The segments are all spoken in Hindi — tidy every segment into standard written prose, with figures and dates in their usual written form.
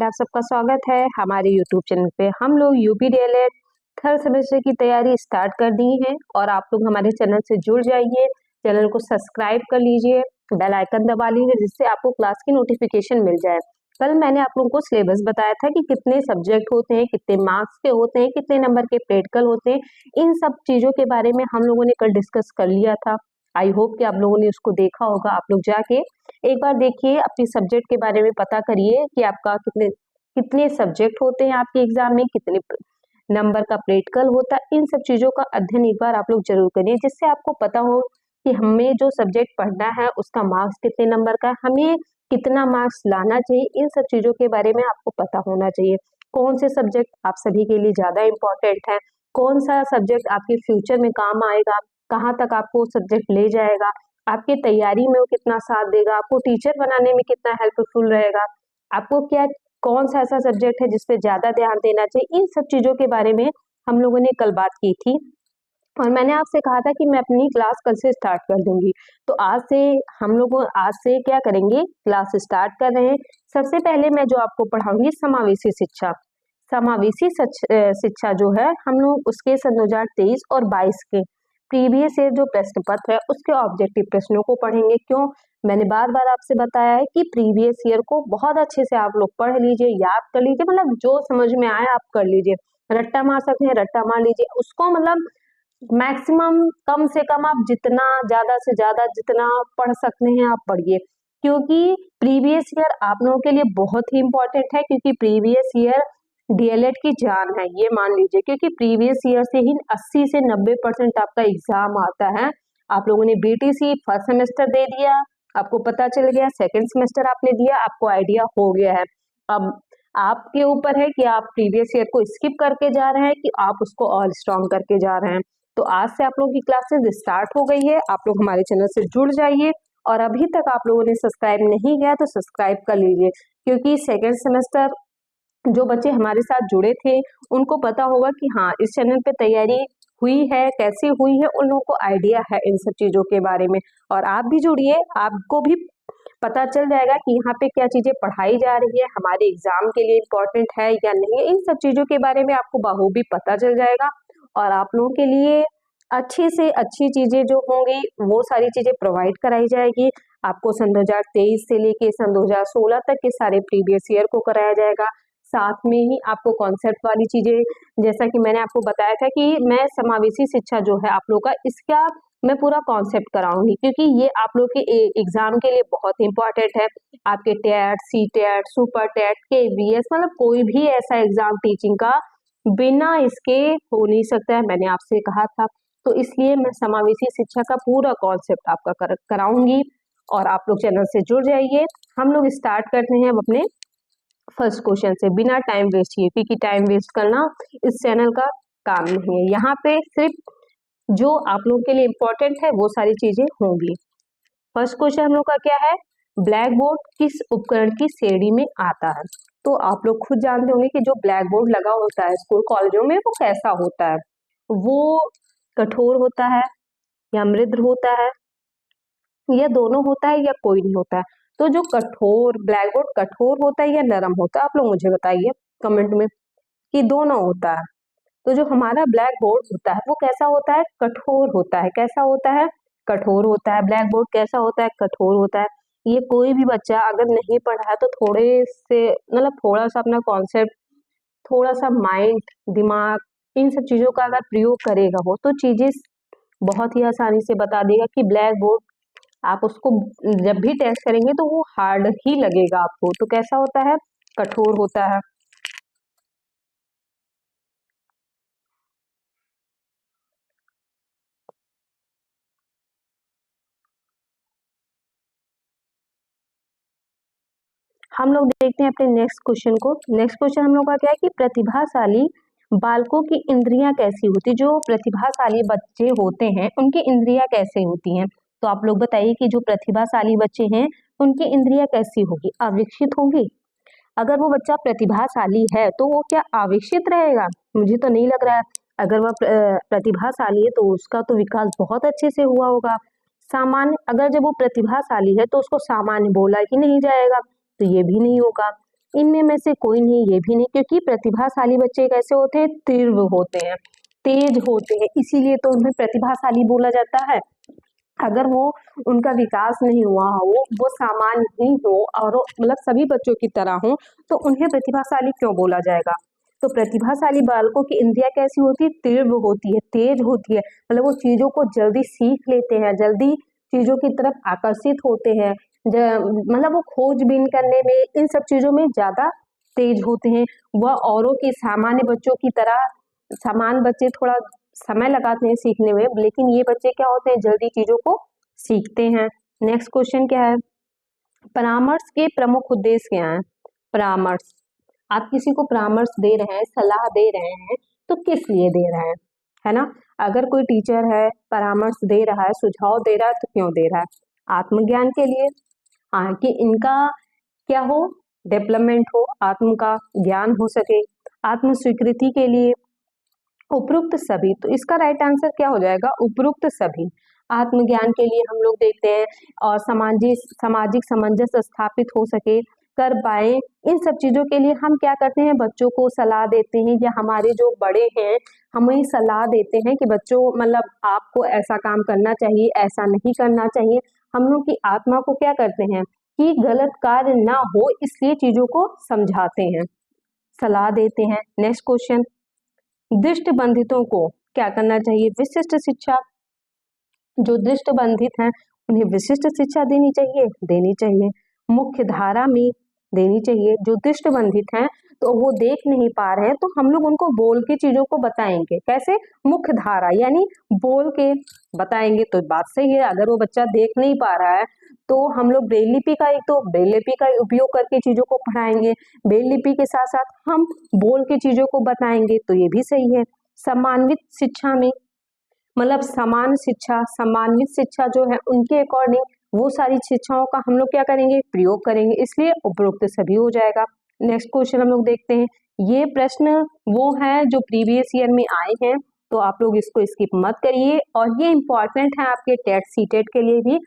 आप सबका स्वागत है हमारे YouTube चैनल पे। हम लोग यूपी डीएलएड थर्ड सेमेस्टर की तैयारी स्टार्ट कर दी है और आप लोग हमारे चैनल से जुड़ जाइए, चैनल को सब्सक्राइब कर लीजिए, बेल आइकन दबा लीजिए जिससे आपको क्लास की नोटिफिकेशन मिल जाए। कल मैंने आप लोगों को सिलेबस बताया था कि कितने सब्जेक्ट होते हैं, कितने मार्क्स के होते हैं, कितने नंबर के प्रैक्टिकल होते हैं। इन सब चीज़ों के बारे में हम लोगों ने कल डिस्कस कर लिया था। आई होप कि आप लोगों ने उसको देखा होगा। आप लोग जाके एक बार देखिए, अपनी सब्जेक्ट के बारे में पता करिए कि आपका कितने कितने सब्जेक्ट होते हैं आपके एग्जाम में, कितने नंबर का प्रैक्टिकल होता है। इन सब चीज़ों का अध्ययन एक बार आप लोग जरूर करिए जिससे आपको पता हो कि हमें जो सब्जेक्ट पढ़ना है उसका मार्क्स कितने नंबर का है, हमें कितना मार्क्स लाना चाहिए। इन सब चीज़ों के बारे में आपको पता होना चाहिए। कौन से सब्जेक्ट आप सभी के लिए ज़्यादा इम्पोर्टेंट है, कौन सा सब्जेक्ट आपके फ्यूचर में काम आएगा, कहाँ तक आपको सब्जेक्ट ले जाएगा, आपकी तैयारी में वो कितना साथ देगा, आपको टीचर बनाने में कितना हेल्पफुल रहेगा, आपको क्या कौन सा ऐसा सब्जेक्ट है जिस पे ज़्यादा ध्यान देना चाहिए। इन सब चीज़ों के बारे में हम लोगों ने कल बात की थी और मैंने आपसे कहा था कि मैं अपनी क्लास कल से स्टार्ट कर दूंगी। तो आज से हम लोग आज से क्या करेंगे, क्लास स्टार्ट कर रहे हैं। सबसे पहले मैं जो आपको पढ़ाऊंगी समावेशी शिक्षा। समावेशी शिक्षा जो है हम लोग उसके सन 2023 और 22 के प्रीवियस ईयर जो प्रश्न पत्र है उसके ऑब्जेक्टिव प्रश्नों को पढ़ेंगे। क्यों, मैंने बार बार आपसे बताया है कि प्रीवियस ईयर को बहुत अच्छे से आप लोग पढ़ लीजिए, याद कर लीजिए, मतलब जो समझ में आए आप कर लीजिए। रट्टा मार सकते हैं रट्टा मार लीजिए उसको, मतलब मैक्सिमम कम से कम आप जितना ज्यादा से ज्यादा जितना पढ़ सकते हैं आप पढ़िए, क्योंकि प्रीवियस ईयर आप लोगों के लिए बहुत ही इंपॉर्टेंट है। क्योंकि प्रीवियस ईयर डीएलएड की जान है, ये मान लीजिए, क्योंकि प्रीवियस ईयर से ही 80 से 90% आपका एग्जाम आता है। आप लोगों ने बीटीसी फर्स्ट सेमेस्टर दे दिया, आपको पता चल गया, सेकंड सेमेस्टर आपने दिया, आपको आइडिया हो गया है। अब आपके ऊपर है कि आप प्रीवियस ईयर को स्किप करके जा रहे हैं कि आप उसको और स्ट्रॉन्ग करके जा रहे हैं। तो आज से आप लोगों की क्लासेस स्टार्ट हो गई है, आप लोग हमारे चैनल से जुड़ जाइए और अभी तक आप लोगों ने सब्सक्राइब नहीं किया तो सब्सक्राइब कर लीजिए, क्योंकि सेकेंड सेमेस्टर जो बच्चे हमारे साथ जुड़े थे उनको पता होगा कि हाँ इस चैनल पे तैयारी हुई है, कैसे हुई है, उन लोगों को आइडिया है इन सब चीजों के बारे में। और आप भी जुड़िए, आपको भी पता चल जाएगा कि यहाँ पे क्या चीजें पढ़ाई जा रही है, हमारे एग्जाम के लिए इम्पोर्टेंट है या नहीं है। इन सब चीजों के बारे में आपको बखूबी पता चल जाएगा और आप लोगों के लिए अच्छी से अच्छी चीजें जो होंगी वो सारी चीजें प्रोवाइड कराई जाएगी। आपको सन 2023 से लेके सन 2016 तक के सारे प्रीवियस ईयर को कराया जाएगा। साथ में ही आपको कॉन्सेप्ट वाली चीजें, जैसा कि मैंने आपको बताया था कि मैं समावेशी शिक्षा जो है आप लोग का, इसका मैं पूरा कॉन्सेप्ट कराऊंगी, क्योंकि ये आप लोग के एग्जाम के लिए बहुत इंपॉर्टेंट है। आपके TET, CTET, super TET, KVS, मतलब कोई भी ऐसा एग्जाम टीचिंग का बिना इसके हो नहीं सकता है, मैंने आपसे कहा था। तो इसलिए मैं समावेशी शिक्षा का पूरा कॉन्सेप्ट आपका कराऊंगी और आप लोग चैनल से जुड़ जाइए। हम लोग स्टार्ट करते हैं अब अपने फर्स्ट क्वेश्चन से, बिना टाइम वेस्ट किए, क्योंकि टाइम वेस्ट करना इस चैनल का काम नहीं है। यहाँ पे सिर्फ जो आप लोगों के लिए इम्पोर्टेंट है वो सारी चीजें होंगी। फर्स्ट क्वेश्चन हम लोग का क्या है, ब्लैक बोर्ड किस उपकरण की श्रेणी में आता है। तो आप लोग खुद जानते होंगे कि जो ब्लैक बोर्ड लगा होता है स्कूल कॉलेजों में वो कैसा होता है, वो कठोर होता है या मृदु होता है या दोनों होता है या कोई नहीं होता है। तो जो कठोर ब्लैक बोर्ड कठोर होता है या नरम होता है, आप लोग मुझे बताइए कमेंट में कि दोनों होता है। तो जो हमारा ब्लैक बोर्ड होता है वो कैसा होता है, कठोर होता है। कैसा होता है, कठोर होता है। ब्लैक बोर्ड कैसा होता है, कठोर होता है। ये कोई भी बच्चा अगर नहीं पढ़ा है तो थोड़े से, मतलब थोड़ा सा अपना कॉन्सेप्ट, थोड़ा सा माइंड, दिमाग, इन सब चीजों का अगर प्रयोग करेगा वो तो चीजें बहुत ही आसानी से बता देगा कि ब्लैक बोर्ड आप उसको जब भी टेस्ट करेंगे तो वो हार्ड ही लगेगा आपको। तो कैसा होता है, कठोर होता है। हम लोग देखते हैं अपने नेक्स्ट क्वेश्चन को। नेक्स्ट क्वेश्चन हम लोग का क्या है कि प्रतिभाशाली बालकों की इंद्रियां कैसी होती है। जो प्रतिभाशाली बच्चे होते हैं उनकी इंद्रियां कैसे होती हैं। तो आप लोग बताइए कि जो प्रतिभाशाली बच्चे हैं उनकी इंद्रियां कैसी होगी, अविकसित होंगी। अगर वो बच्चा प्रतिभाशाली है तो वो क्या अविकसित रहेगा, मुझे तो नहीं लग रहा है। अगर वह प्रतिभाशाली है तो उसका तो विकास बहुत अच्छे से हुआ होगा। सामान्य, अगर जब वो प्रतिभाशाली है तो उसको सामान्य बोला ही नहीं जाएगा, तो ये भी नहीं होगा। इनमें में से कोई नहीं, ये भी नहीं, क्योंकि प्रतिभाशाली बच्चे कैसे होते हैं, तीव्र होते हैं, तेज होते हैं, इसीलिए तो उन्हें प्रतिभाशाली बोला जाता है। अगर वो उनका विकास नहीं हुआ हो, वो सामान्य ही हो और मतलब सभी बच्चों की तरह हो, तो उन्हें प्रतिभाशाली क्यों बोला जाएगा। तो प्रतिभाशाली बालकों की इंद्रियां कैसी होती है, तीव्र होती है, तेज होती है, मतलब वो चीजों को जल्दी सीख लेते हैं, जल्दी चीजों की तरफ आकर्षित होते हैं, मतलब वो खोजबीन करने में, इन सब चीजों में ज्यादा तेज होते हैं। वह औरों के सामान्य बच्चों की तरह, सामान्य बच्चे थोड़ा समय लगाते हैं सीखने में, लेकिन ये बच्चे क्या होते हैं, जल्दी चीजों को सीखते हैं। नेक्स्ट क्वेश्चन क्या है, परामर्श के प्रमुख उद्देश्य क्या है। परामर्श, आप किसी को परामर्श दे रहे हैं, सलाह दे रहे हैं, तो किस लिए दे रहे हैं, है ना। अगर कोई टीचर है, परामर्श दे रहा है, सुझाव दे रहा है, तो क्यों दे रहा है, आत्मज्ञान के लिए, हाँ, कि इनका क्या हो, डेवलपमेंट हो, आत्म का ज्ञान हो सके, आत्म स्वीकृति के लिए, उपरोक्त सभी। तो इसका राइट आंसर क्या हो जाएगा, उपरोक्त सभी। आत्मज्ञान के लिए हम लोग देखते हैं, और सामाजिक सामंजस्य स्थापित हो सके, कर पाए, इन सब चीजों के लिए हम क्या करते हैं, बच्चों को सलाह देते हैं, या हमारे जो बड़े हैं हमें सलाह देते हैं कि बच्चों मतलब आपको ऐसा काम करना चाहिए, ऐसा नहीं करना चाहिए। हम लोग की आत्मा को क्या करते हैं कि गलत कार्य ना हो, इसलिए चीजों को समझाते हैं, सलाह देते हैं। नेक्स्ट क्वेश्चन, दृष्टि बंधितों को क्या करना चाहिए, विशिष्ट शिक्षा। जो दृष्टि बंधित हैं उन्हें विशिष्ट शिक्षा देनी चाहिए, मुख्य धारा में देनी चाहिए। जो दृष्टि बंधित हैं तो वो देख नहीं पा रहे हैं, तो हम लोग उनको बोल के चीजों को बताएंगे, कैसे, मुख्य धारा, यानी बोल के बताएंगे। तो बात सही है, अगर वो बच्चा देख नहीं पा रहा है तो हम लोग ब्रेल लिपि का, एक तो ब्रेल लिपि का उपयोग करके चीजों को पढ़ाएंगे, ब्रेल लिपि के साथ साथ हम बोल के चीजों को बताएंगे, तो ये भी सही है। सम्मानित शिक्षा में मतलब सम्मानित शिक्षा जो है उनके अकॉर्डिंग वो सारी शिक्षाओं का हम लोग क्या करेंगे, प्रयोग करेंगे, इसलिए उपरोक्त सभी हो जाएगा। नेक्स्ट क्वेश्चन हम लोग देखते हैं, ये प्रश्न वो है जो प्रीवियस ईयर में आए हैं, तो आप लोग इसको स्किप मत करिए, और ये इंपॉर्टेंट है आपके टेट सीटेट के लिए भी।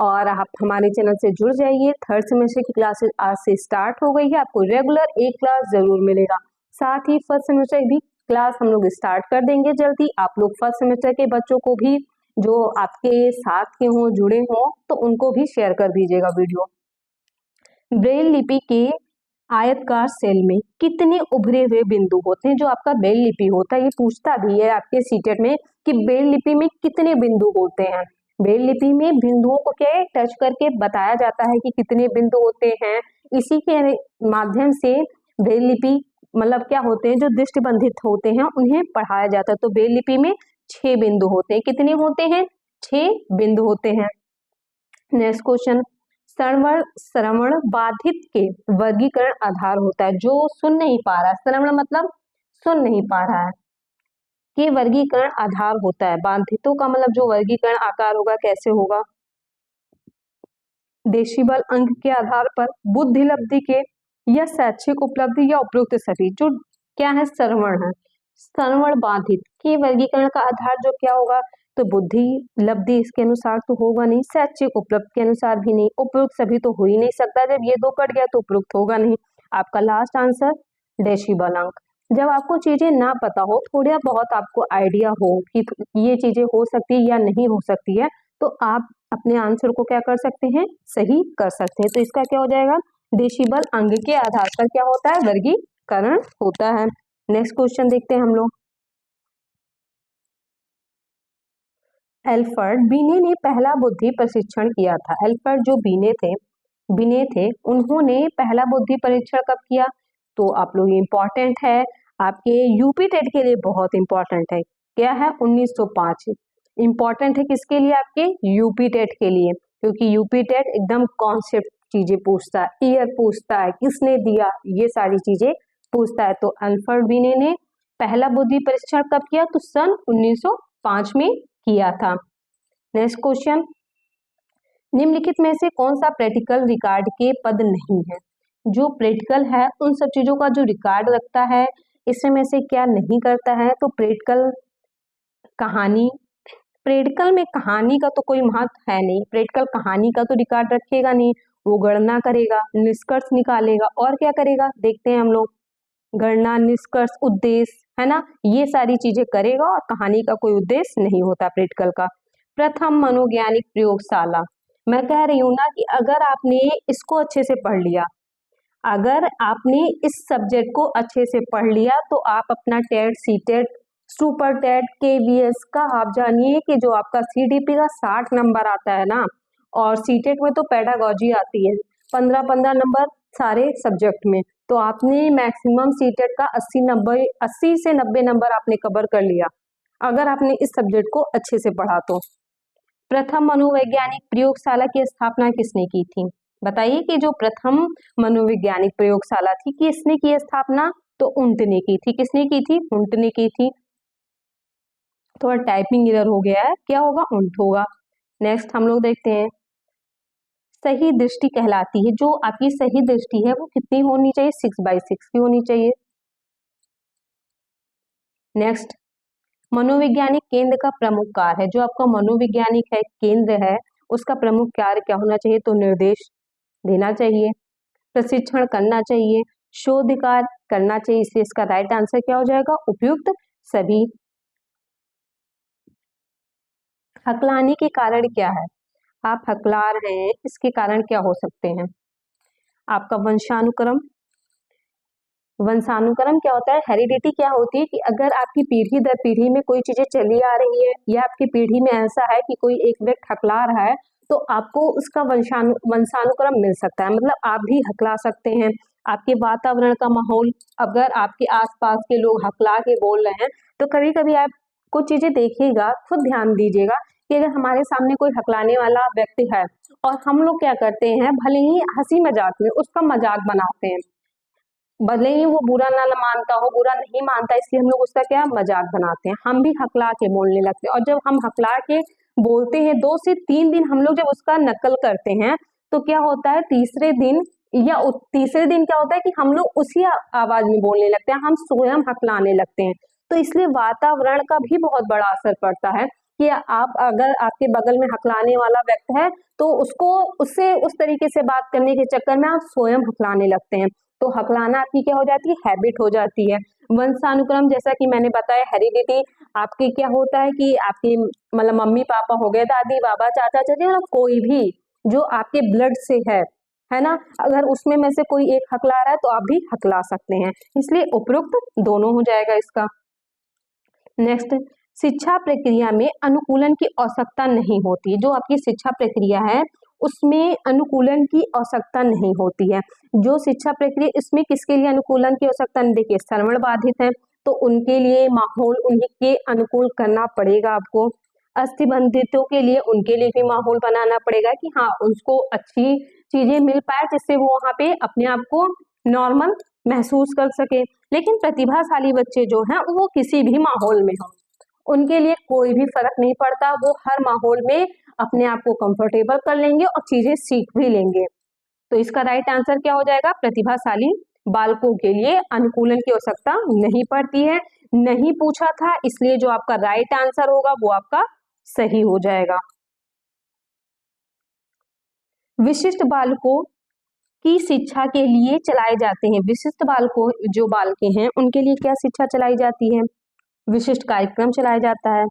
और आप हमारे चैनल से जुड़ जाइए, थर्ड सेमेस्टर की क्लासेस आज से स्टार्ट हो गई है, आपको रेगुलर एक क्लास जरूर मिलेगा। साथ ही फर्स्ट सेमेस्टर की भी क्लास हम लोग स्टार्ट कर देंगे जल्दी। आप लोग फर्स्ट सेमेस्टर के बच्चों को भी, जो आपके साथ के हों, जुड़े हों, तो उनको भी शेयर कर दीजिएगा वीडियो। ब्रेल लिपि के आयतकार सेल में कितने उभरे हुए बिंदु होते हैं। जो आपका ब्रेल लिपि होता है, ये पूछता भी है आपके सीटेट में कि ब्रेल लिपि में कितने बिंदु होते हैं। ब्रेल लिपि में बिंदुओं को क्या है, टच करके बताया जाता है कि कितने बिंदु होते हैं। इसी के माध्यम से ब्रेल लिपि मतलब क्या होते हैं, जो दृष्टिबंधित होते हैं उन्हें पढ़ाया जाता है। तो ब्रेल लिपि में 6 बिंदु होते हैं, कितने होते हैं, 6 बिंदु होते हैं। नेक्स्ट क्वेश्चन, श्रवण बाधित के वर्गीकरण आधार होता है। जो सुन नहीं पा रहा है, श्रवण मतलब सुन नहीं पा रहा है, के वर्गीकरण आधार होता है। बाधितों का मतलब जो वर्गीकरण आकार होगा, कैसे होगा, डेसिबल अंक के आधार पर, बुद्धि लब्धि के, या शैक्षिक उपलब्धि, या उपरोक्त सभी। जो क्या है, श्रवण है, श्रवण बाधित के वर्गीकरण का आधार जो क्या होगा, तो बुद्धि लब्धि इसके अनुसार तो होगा नहीं, शैक्षिक उपलब्धि के अनुसार भी नहीं, उपरोक्त सभी तो हो ही नहीं सकता, जब ये दो कट गया तो उपरोक्त होगा नहीं। आपका लास्ट आंसर डेसिबल अंक। जब आपको चीजें ना पता हो, थोड़ा बहुत आपको आइडिया हो कि ये चीजें हो सकती है या नहीं हो सकती है, तो आप अपने आंसर को क्या कर सकते हैं, सही कर सकते हैं। तो इसका क्या हो जाएगा, डेसिबल अंक के आधार पर क्या होता है, वर्गीकरण होता है। नेक्स्ट क्वेश्चन देखते हैं हम लोग, एल्फ्रेड बीने ने पहला बुद्धि परीक्षण किया था। एल्फ्रेड जो बीने थे उन्होंने पहला बुद्धि परीक्षण कब किया, तो आप लोग इम्पोर्टेंट है, आपके यूपी टेट के लिए बहुत इंपॉर्टेंट है। क्या है, 1905। इंपॉर्टेंट है किसके लिए, आपके यूपी टेट के लिए, क्योंकि यूपी टेट एकदम कॉन्सेप्ट चीजें पूछता है, ईयर पूछता है, किसने दिया, ये सारी चीजें पूछता है। तो एल्फ्रेड बीने ने पहला बुद्धि परीक्षण कब किया, तो सन 1905 में किया था। नेक्स्ट क्वेश्चन, निम्नलिखित में से कौन सा प्रैक्टिकल रिकॉर्ड के पद नहीं है। जो प्रैक्टिकल है उन सब चीजों का जो रिकॉर्ड रखता है, इसमें से क्या नहीं करता है, तो प्रैक्टिकल कहानी, प्रैक्टिकल में कहानी का तो कोई महत्व है नहीं, प्रैक्टिकल कहानी का तो रिकॉर्ड रखेगा नहीं, वो गणना करेगा, निष्कर्ष निकालेगा और क्या करेगा देखते हैं हम लोग। गणना, निष्कर्ष, उद्देश्य, है ना, ये सारी चीजें करेगा और कहानी का कोई उद्देश्य नहीं होता प्रैक्टिकल का। प्रथम मनोवैज्ञानिक प्रयोगशाला, मैं कह रही हूँ ना कि अगर आपने इसको अच्छे से पढ़ लिया, अगर आपने इस सब्जेक्ट को अच्छे से पढ़ लिया तो आप अपना TET, CTET, super TET, KVS का आप जानिए कि जो आपका सीडीपी का 60 नंबर आता है ना, और सीटेट में तो पेडागोजी आती है 15-15 नंबर सारे सब्जेक्ट में, तो आपने मैक्सिमम सीटेट का 80 से 90 नंबर आपने कवर कर लिया अगर आपने इस सब्जेक्ट को अच्छे से पढ़ा तो। प्रथम मनोवैज्ञानिक प्रयोगशाला की स्थापना किसने की थी? बताइए कि जो प्रथम मनोवैज्ञानिक प्रयोगशाला थी किसने की स्थापना? तो उंट ने की थी। किसने की थी? उंट ने की थी। थोड़ा टाइपिंग एरर हो गया है, क्या होगा? उंट होगा। नेक्स्ट हम लोग देखते हैं, सही दृष्टि कहलाती है, जो आपकी सही दृष्टि है वो कितनी होनी चाहिए? 6/6 की होनी चाहिए। नेक्स्ट, मनोवैज्ञानिक केंद्र का प्रमुख कार्य है, जो आपका मनोवैज्ञानिक है केंद्र है उसका प्रमुख कार्य क्या होना चाहिए? तो निर्देश देना चाहिए, प्रशिक्षण करना चाहिए, शोध कार्य करना चाहिए, इसलिए इसका राइट आंसर क्या हो जाएगा? उपयुक्त सभी। हकलाने के कारण क्या है? आप हकला रहे हैं, इसके कारण क्या हो सकते हैं? आपका वंशानुक्रम। वंशानुक्रम क्या होता है? हेरिडिटी क्या होती है कि अगर आपकी पीढ़ी दर पीढ़ी में कोई चीजें चली आ रही है या आपकी पीढ़ी में ऐसा है कि कोई एक व्यक्ति हकला रहा है तो आपको उसका वंशानुक्रम मिल सकता है, मतलब आप भी हकला सकते हैं। आपके वातावरण का माहौल, अगर आपके आसपास के लोग हकला के बोल रहे हैं तो कभी कभी आप कुछ चीजें देखिएगा, खुद ध्यान दीजिएगा कि अगर हमारे सामने कोई हकलाने वाला व्यक्ति है और हम लोग क्या करते हैं, भले ही हंसी मजाक में उसका मजाक बनाते हैं, भले ही वो बुरा ना मानता हो, बुरा नहीं मानता, इसलिए हम लोग उसका क्या मजाक बनाते हैं, हम भी हकला के बोलने लगते हैं। और जब हम हकला के बोलते हैं 2 से 3 दिन हम लोग जब उसका नकल करते हैं तो क्या होता है, तीसरे दिन क्या होता है कि हम लोग उसी आवाज में बोलने लगते हैं, हम स्वयं हकलाने लगते हैं। तो इसलिए वातावरण का भी बहुत बड़ा असर पड़ता है कि आप अगर आपके बगल में हकलाने वाला व्यक्ति है तो उससे उस तरीके से बात करने के चक्कर में आप स्वयं हकलाने लगते हैं, तो हकलाना आपकी क्या हो जाती है? हैबिट हो जाती है। वंशानुक्रम, जैसा कि मैंने बताया, हेरिडिटी आपके क्या होता है कि आपकी मतलब मम्मी पापा हो गए, दादी बाबा चाचा चाची, मतलब कोई भी जो आपके ब्लड से है ना, अगर उसमें में से कोई एक हकला रहा है तो आप भी हकला सकते हैं, इसलिए उपयुक्त दोनों हो जाएगा इसका। नेक्स्ट, शिक्षा प्रक्रिया में अनुकूलन की आवश्यकता नहीं होती, जो आपकी शिक्षा प्रक्रिया है उसमें अनुकूलन की आवश्यकता नहीं होती है। जो शिक्षा प्रक्रिया, इसमें किसके लिए अनुकूलन की आवश्यकता नहीं? देखिए, श्रवण बाधित है तो उनके लिए माहौल उनके अनुकूल करना पड़ेगा आपको। अस्थिबंधितों के लिए उनके लिए भी माहौल बनाना पड़ेगा कि हाँ उसको अच्छी चीजें मिल पाए जिससे वो वहां पे अपने आप को नॉर्मल महसूस कर सके। लेकिन प्रतिभाशाली बच्चे जो हैं वो किसी भी माहौल में हो, उनके लिए कोई भी फर्क नहीं पड़ता, वो हर माहौल में अपने आप को कंफर्टेबल कर लेंगे और चीजें सीख भी लेंगे। तो इसका राइट आंसर क्या हो जाएगा? प्रतिभाशाली बालकों के लिए अनुकूलन की आवश्यकता नहीं पड़ती है। नहीं पूछा था इसलिए जो आपका राइट आंसर होगा वो आपका सही हो जाएगा। विशिष्ट बालकों की शिक्षा के लिए चलाए जाते हैं, विशिष्ट बालकों जो बालके हैं उनके लिए क्या शिक्षा चलाई जाती है? विशिष्ट कार्यक्रम चलाया जाता है,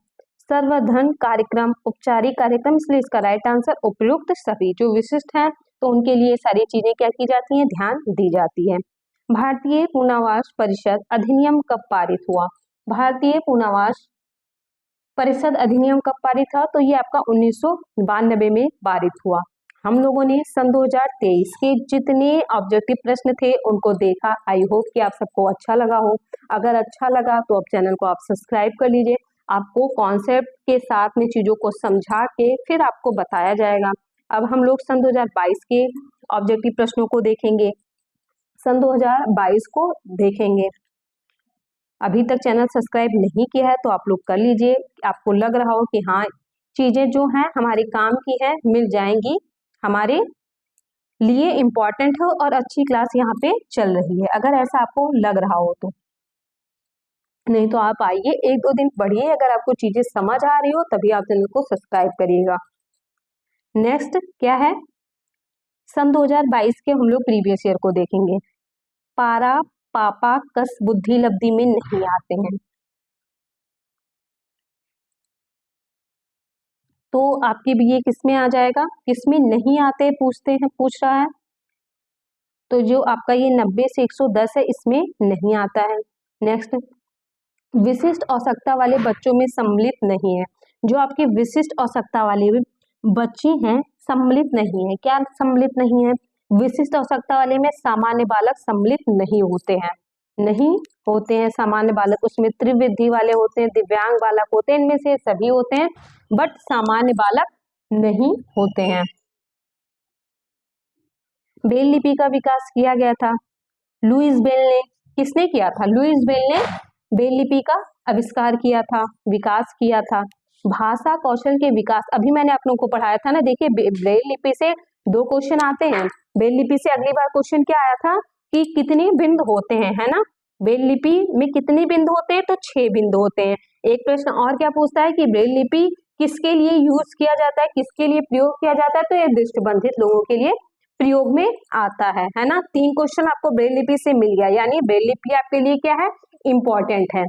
सर्वधर्म कार्यक्रम, औपचारिक कार्यक्रम, इसलिए इसका राइट आंसर उपयुक्त सभी। जो विशिष्ट है तो उनके लिए सारी चीजें क्या की जाती हैं? ध्यान दी जाती है। भारतीय पुनर्वास परिषद अधिनियम कब पारित हुआ? भारतीय पुनर्वास परिषद अधिनियम कब पारित था? तो ये आपका 1992 में पारित हुआ। हम लोगों ने सन 2023 के जितने ऑब्जेक्टिव प्रश्न थे उनको देखा, आई होप कि आप सबको अच्छा लगा हो। अगर अच्छा लगा तो अब चैनल को आप सब्सक्राइब कर लीजिए, आपको कॉन्सेप्ट के साथ में चीजों को समझा के फिर आपको बताया जाएगा। अब हम लोग सन 2022 के ऑब्जेक्टिव प्रश्नों को देखेंगे, सन 2022 को देखेंगे। अभी तक चैनल सब्सक्राइब नहीं किया है तो आप लोग कर लीजिए, आपको लग रहा हो कि हाँ चीजें जो हैं हमारे काम की है, मिल जाएंगी, हमारे लिए इम्पोर्टेंट हो और अच्छी क्लास यहाँ पे चल रही है, अगर ऐसा आपको लग रहा हो तो। नहीं तो आप आइए 1-2 दिन पढ़िए, अगर आपको चीजें समझ आ रही हो तभी आप चैनल को सब्सक्राइब करिएगा। नेक्स्ट क्या है? सन 2022 के हम लोग प्रीवियस ईयर को देखेंगे। पारा पापा कस बुद्धि लब्धि में नहीं आते हैं, तो आपके भी ये किसमें आ जाएगा, किसमें नहीं आते पूछ रहा है, तो जो आपका ये 90 से 110 है इसमें नहीं आता है। नेक्स्ट, विशिष्ट आवश्यकता वाले बच्चों में सम्मिलित नहीं है। जो आपके विशिष्ट आवश्यकता वाले बच्चे हैं सम्मिलित नहीं है। क्या सम्मिलित नहीं है? विशिष्ट आवश्यकता वाले में सामान्य बालक सम्मिलित नहीं होते हैं, नहीं होते हैं सामान्य बालक, उसमें त्रिविधि वाले होते हैं, दिव्यांग बालक होते हैं, इनमें से सभी होते हैं, बट सामान्य बालक नहीं होते हैं। ब्रेल लिपि का विकास किया गया था लुईस ब्रेल ने। किसने किया था? लुईस ब्रेल ने ब्रेल लिपि का आविष्कार किया था, विकास किया था। भाषा कौशल के विकास, अभी मैंने आप लोगों को पढ़ाया था ना, देखिए ब्रेल लिपि से 2 क्वेश्चन आते हैं। ब्रेल लिपि से अगली बार क्वेश्चन क्या आया था कि कितने बिंदु होते हैं, है ना, ब्रेल लिपि में कितने बिंदु होते हैं, तो 6 बिंदु होते हैं। एक प्रश्न और क्या पूछता है कि ब्रेल लिपि किसके लिए यूज किया जाता है, किसके लिए प्रयोग किया जाता है, तो ये दृष्टिबंधित लोगों के लिए प्रयोग में आता है ना। 3 क्वेश्चन आपको ब्रेल लिपि से मिल गया, यानी ब्रेल लिपि आपके लिए क्या है, इंपॉर्टेंट है।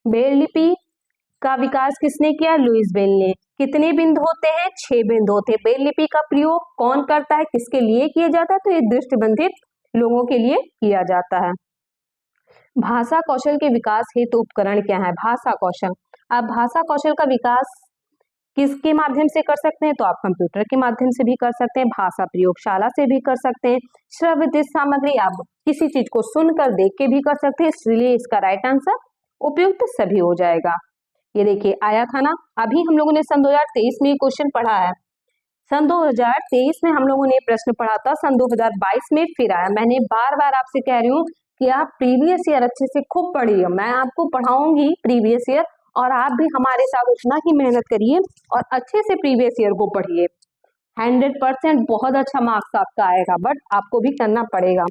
ब्रेल लिपि का विकास किसने किया? लुईस ब्रेल ने। कितने बिंदु होते हैं? 6 बिंदु होते हैं। ब्रेल लिपि का प्रयोग कौन करता है, किसके लिए किया जाता है, तो ये दृष्टिबंधित लोगों के लिए किया जाता है। भाषा कौशल के विकास हेतु उपकरण क्या है? भाषा कौशल। अब भाषा कौशल का विकास किसके माध्यम से कर सकते हैं, तो आप कंप्यूटर के माध्यम से भी कर सकते हैं, भाषा प्रयोगशाला से भी कर सकते हैं, श्रव्य सामग्री, आप किसी चीज को सुनकर देख के भी कर सकते हैं, इसलिए इसका राइट आंसर उपयुक्त सभी हो जाएगा। ये देखिए आया था ना, अभी हम लोगों ने सन 2023 में क्वेश्चन पढ़ा है, सन 2023 में हम लोगों ने प्रश्न पढ़ा था, सन 2022 में फिर आया। मैंने बार बार आपसे कह रही हूँ कि आप प्रीवियस ईयर अच्छे से खूब पढ़िए, मैं आपको पढ़ाऊंगी प्रीवियस ईयर, और आप भी हमारे साथ उतना ही मेहनत करिए और अच्छे से प्रीवियस ईयर को पढ़िए। 100% बहुत अच्छा मार्क्स आपका आएगा, बट आपको भी करना पड़ेगा।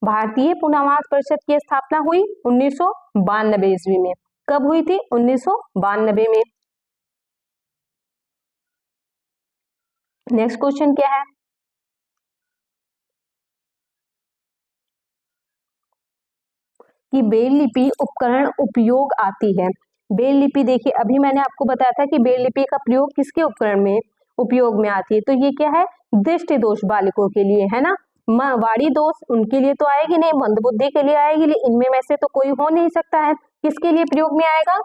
भारतीय पुनर्वास परिषद की स्थापना हुई 1992 ईस्वी में। कब हुई थी? 1992 में। नेक्स्ट क्वेश्चन क्या है कि ब्रेल लिपि उपकरण उपयोग आती है। ब्रेल लिपि देखिए अभी मैंने आपको बताया था कि ब्रेल लिपि का प्रयोग किसके उपकरण में उपयोग में आती है, तो ये क्या है, दृष्टि दोष बालकों के लिए, है ना। वाणी दोष उनके लिए तो आएगी नहीं, मंदबुद्धि के लिए आएगी, इनमें में से तो कोई हो नहीं सकता है। किसके लिए प्रयोग में आएगा,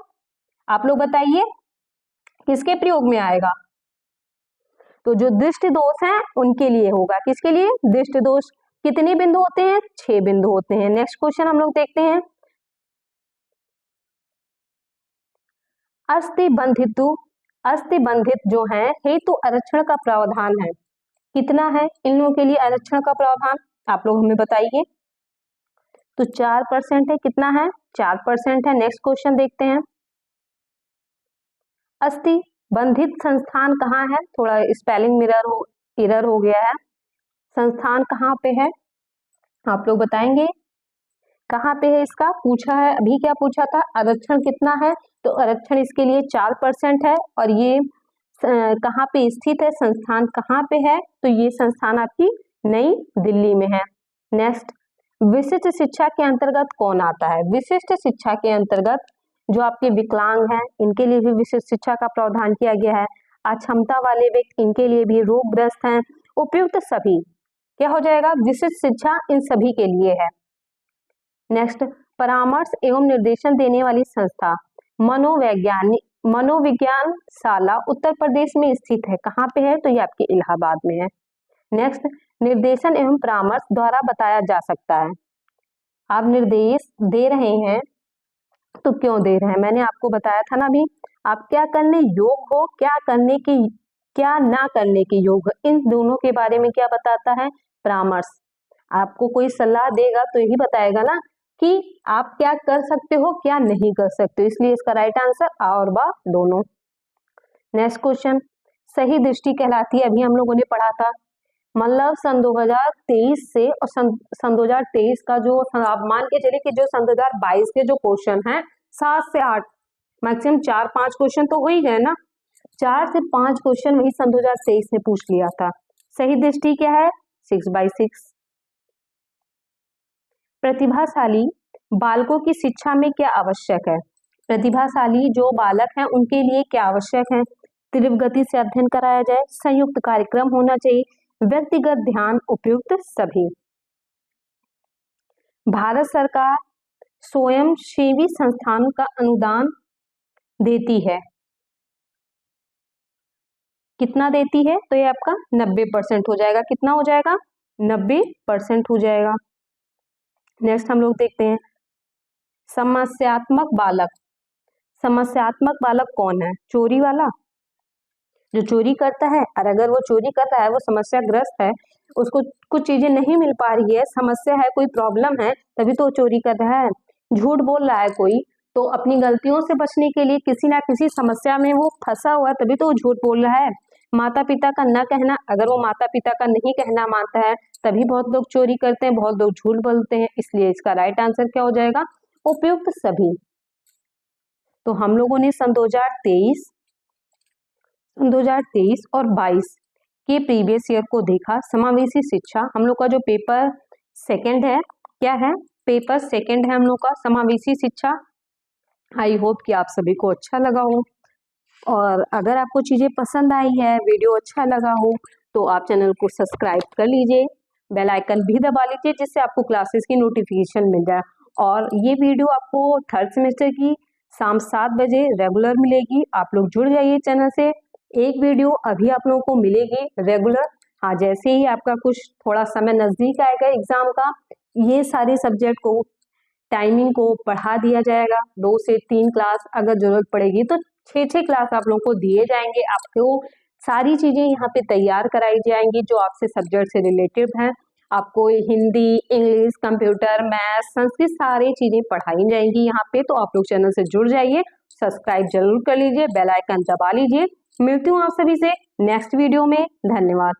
आप लोग बताइए, किसके प्रयोग में आएगा? तो जो दृष्टि दोष है उनके लिए होगा। किसके लिए? दृष्टि दोष। कितने बिंदु होते हैं? 6 बिंदु होते हैं। नेक्स्ट क्वेश्चन हम लोग देखते हैं, अस्थिबंधित जो है हेतु आरक्षण का प्रावधान है, कितना है इन लोगों के लिए आरक्षण का प्रावधान, आप लोग हमें बताइए। तो 4% है, कितना है? 4% है। नेक्स्ट क्वेश्चन देखते हैं, अस्थिबंधित संस्थान कहाँ है? थोड़ा स्पेलिंग एरर हो गया है, संस्थान कहाँ पे है, आप लोग बताएंगे कहाँ पे है? इसका पूछा है अभी, क्या पूछा था, आरक्षण कितना है, तो आरक्षण इसके लिए 4% है, और ये कहाँ पे स्थित है, संस्थान कहाँ पे है, तो ये संस्थान आपकी नई दिल्ली में है। नेक्स्ट, विशिष्ट शिक्षा के अंतर्गत कौन आता है? विशिष्ट शिक्षा के अंतर्गत जो आपके विकलांग हैं इनके लिए भी विशिष्ट शिक्षा का प्रावधान किया गया है, अक्षमता वाले व्यक्ति इनके लिए भी, रोगग्रस्त हैं, उपयुक्त सभी, क्या हो जाएगा, विशिष्ट शिक्षा इन सभी के लिए है। नेक्स्ट, परामर्श एवं निर्देशन देने वाली संस्था, मनोविज्ञान शाला उत्तर प्रदेश में स्थित है, कहाँ पे है, तो ये आपके इलाहाबाद में है। नेक्स्ट, निर्देशन एवं परामर्श द्वारा बताया जा सकता है, आप निर्देश दे रहे हैं तो क्यों दे रहे हैं, मैंने आपको बताया था ना अभी, आप क्या करने योग्य हो, क्या ना करने के योग्य, इन दोनों के बारे में क्या बताता है, परामर्श। आपको कोई सलाह देगा तो यही बताएगा ना कि आप क्या कर सकते हो, क्या नहीं कर सकते, इसलिए इसका राइट आंसर आ और बा दोनों। नेक्स्ट क्वेश्चन, सही दृष्टि कहलाती है, अभी हम लोगों ने पढ़ा था, मतलब सन 2023 से और सन 2023 का जो, आप मान के चलिए कि जो सन 2022 के जो क्वेश्चन हैं 7 से 8, मैक्सिमम 4-5 क्वेश्चन तो हो ही गए ना, 4 से 5 क्वेश्चन वही सन 2023 में पूछ लिया था। सही दृष्टि क्या है? 6/6। प्रतिभाशाली बालकों की शिक्षा में क्या आवश्यक है? प्रतिभाशाली जो बालक हैं उनके लिए क्या आवश्यक है? तीव्र गति से अध्ययन कराया जाए, संयुक्त कार्यक्रम होना चाहिए, व्यक्तिगत ध्यान, उपयुक्त सभी। भारत सरकार स्वयंसेवी संस्थानों का अनुदान देती है, कितना देती है? तो ये आपका 90% हो जाएगा। कितना हो जाएगा? 90% हो जाएगा। नेक्स्ट हम लोग देखते हैं समस्यात्मक बालक। समस्यात्मक बालक कौन है? चोरी वाला, जो चोरी करता है, और अगर वो चोरी कर रहा है, वो समस्याग्रस्त है, उसको कुछ चीजें नहीं मिल पा रही है, समस्या है, कोई प्रॉब्लम है, तभी तो वो चोरी कर रहा है। झूठ बोल रहा है कोई, तो अपनी गलतियों से बचने के लिए किसी ना किसी समस्या में वो फंसा हुआ, तभी तो वो झूठ बोल रहा है। माता पिता का न कहना, अगर वो माता पिता का नहीं कहना मानता है, तभी बहुत लोग चोरी करते हैं, बहुत लोग झूठ बोलते हैं। इसलिए इसका राइट आंसर क्या हो जाएगा? उपयुक्त सभी। तो हम लोगों ने सन 2023 और 22 के प्रीवियस ईयर को देखा। समावेशी शिक्षा हम लोग का जो पेपर सेकंड है, क्या है? पेपर सेकंड है हम लोग का समावेशी शिक्षा। आई होप कि आप सभी को अच्छा लगा हो, और अगर आपको चीजें पसंद आई है, वीडियो अच्छा लगा हो, तो आप चैनल को सब्सक्राइब कर लीजिए, बेल आइकन भी दबा लीजिए, जिससे आपको क्लासेस की नोटिफिकेशन मिल जाए। और ये वीडियो आपको थर्ड सेमेस्टर की शाम 7 बजे रेगुलर मिलेगी। आप लोग जुड़ जाइए चैनल से। एक वीडियो अभी आप लोगों को मिलेगी रेगुलर। हाँ, जैसे ही आपका कुछ थोड़ा समय नजदीक आएगा एग्जाम का, ये सारे सब्जेक्ट को टाइमिंग को बढ़ा दिया जाएगा। 2 से 3 क्लास, अगर जरूरत पड़ेगी तो 6 क्लास आप लोगों को दिए जाएंगे। आपको सारी चीजें यहाँ पे तैयार कराई जाएंगी जो आपसे सब्जेक्ट से रिलेटेड हैं। आपको Hindi, English, computer, math, Sanskrit सारी चीजें पढ़ाई जाएंगी यहाँ पे। तो आप लोग चैनल से जुड़ जाइए, सब्सक्राइब जरूर कर लीजिए, बेल आइकन दबा लीजिए। मिलती हूँ आप सभी से नेक्स्ट वीडियो में। धन्यवाद।